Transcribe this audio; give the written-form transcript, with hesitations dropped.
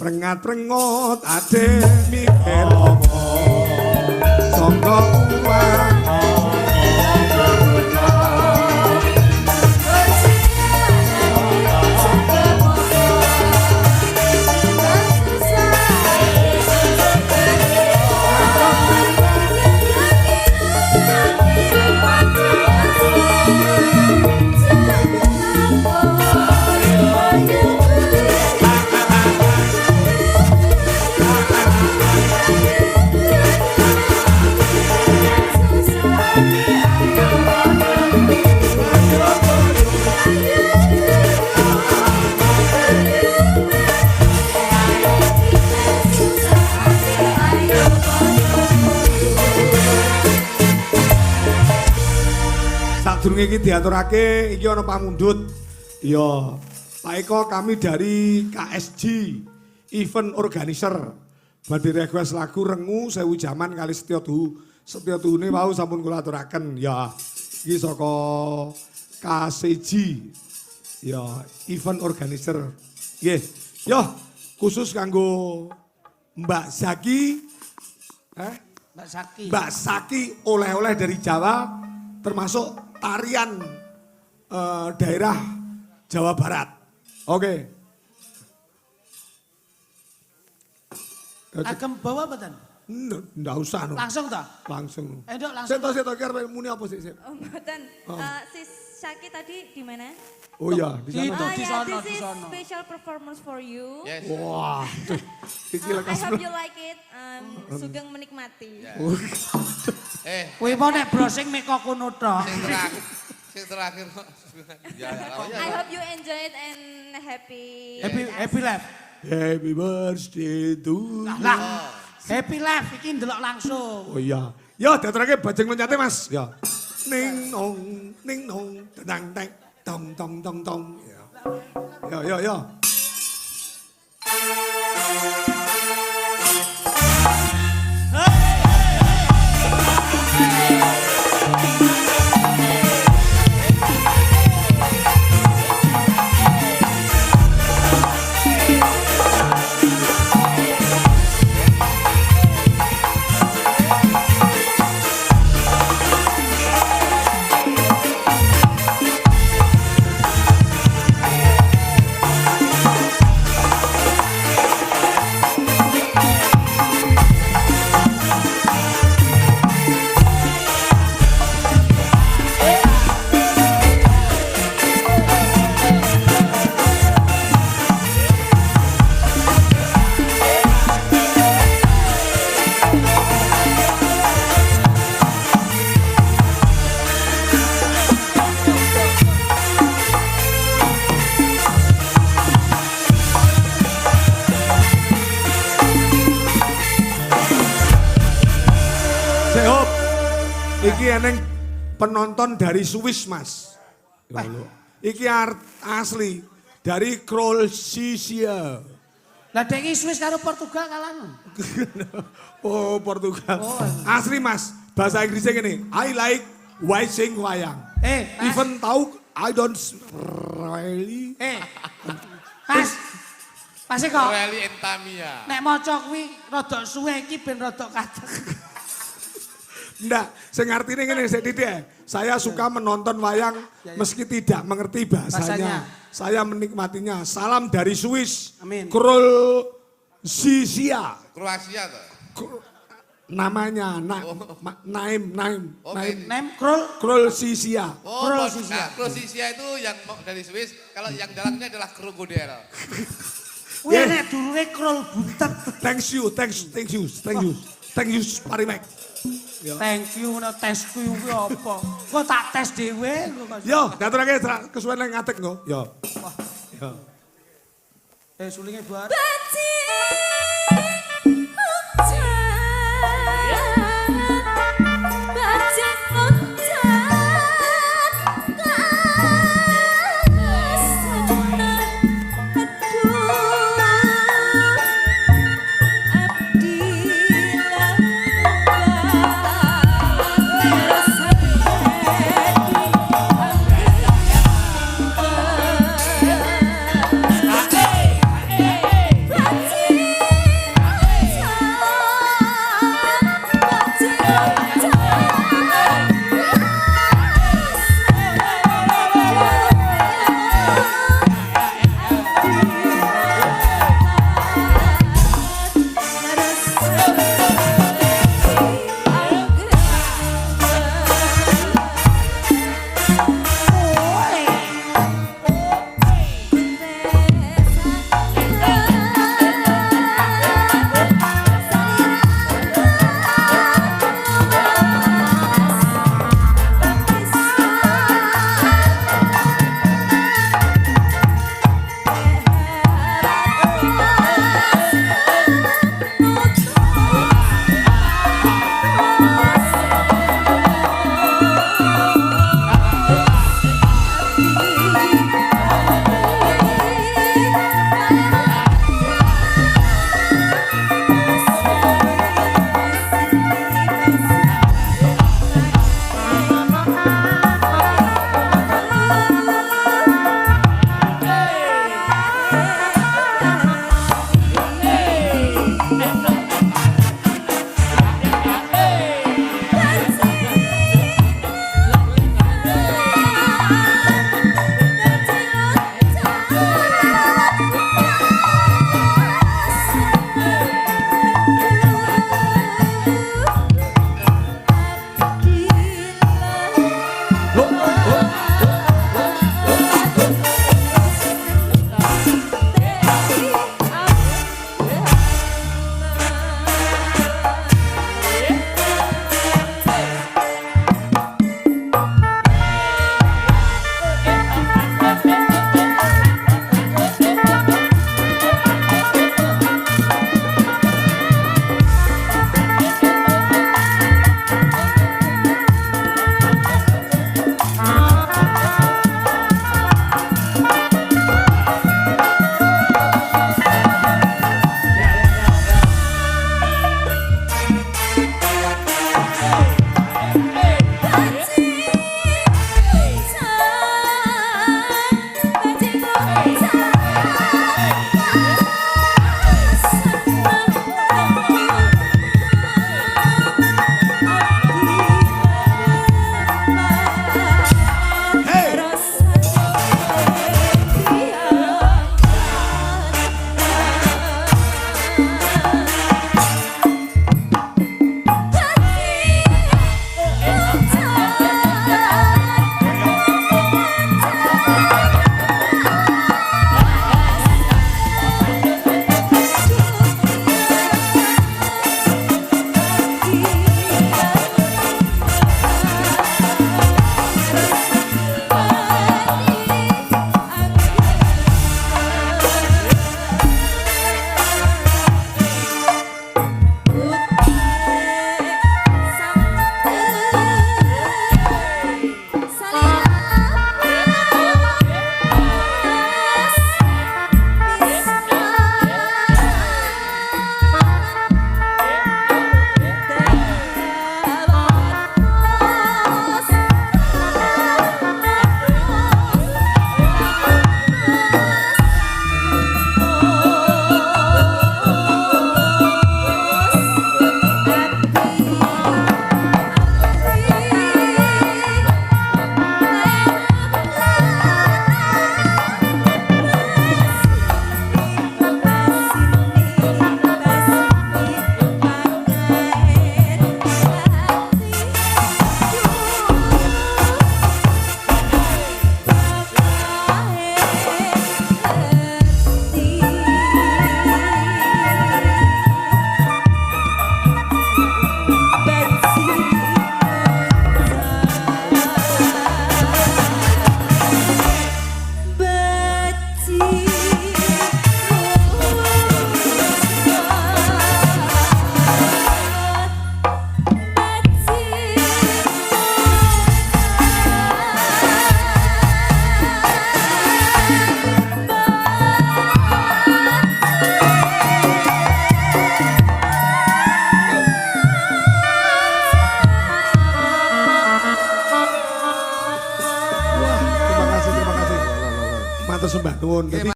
Prengat-prengot ade mikir apa sangka uang Sadurunge iki diaturake iki ana pamundhut. Ya, Pak Eko kami dari KSG Event Organizer. Badhe request lagu Rengu Sewu Jaman kali Setyoduhu. Setyoduhune wau sampun kula aturaken. Ya, iki saka KSG. Ya, Event Organizer. Nggih. Yo, khusus kanggo Mbak Zaki. Mbak Zaki oleh-oleh dari Jawa termasuk tarian daerah Jawa Barat. Oke. Agem bawa mboten? Nggak usah. No. Langsung toh? Langsung. Dok, langsung. Saya kira muni apa sih? Oh, mboten. Si Syaki tadi di mana? Oh iya, di sana. Di sana, This di is sana. special performance for you. Yes. Wah. I hope you like it. Sugeng menikmati. Kuwi mau nek browsing mek kok kono tok. Sing terakhir kok. I hope you enjoy it and happy. Happy life. Happy birthday to you. Lah. Happy life iki ndelok langsung. Oh iya. Yo, diaturake bajeng loncate Mas. Ya. Ning nong, tang tang, tong tong tong tong. Yo. Iki eneng penonton dari Swiss, Mas. Iki asli dari Kroasia. Lah dek iki Swiss karo Portugal kalah. Oh, Portugal. Asli, Mas. Bahasa Inggrisnya gini, I like watching wayang. Even tahu I don't really. Pas kok. Rally Entamia. Nek maca kuwi rada suwe iki ben rada kadek. Ndak, saya ngerti ini ngene saya suka menonton wayang meski tidak mengerti bahasanya. Saya menikmatinya. Salam dari Swiss. Amin. Kroasia. Kroasia toh. Namanya Naim. Kroasia. Oh, Kroasia itu yang dari Swiss. Kalau yang dalamnya adalah krokodil. Wih, nek dulure krol buntet. Thank you, Parimek. Thank you, tes kuwi apa? Kok tak tes dhewe. Yo, daturake kesuwen nang ngadeg nggo. Yo. Yo. Sulinge bar. nuwun. Dadi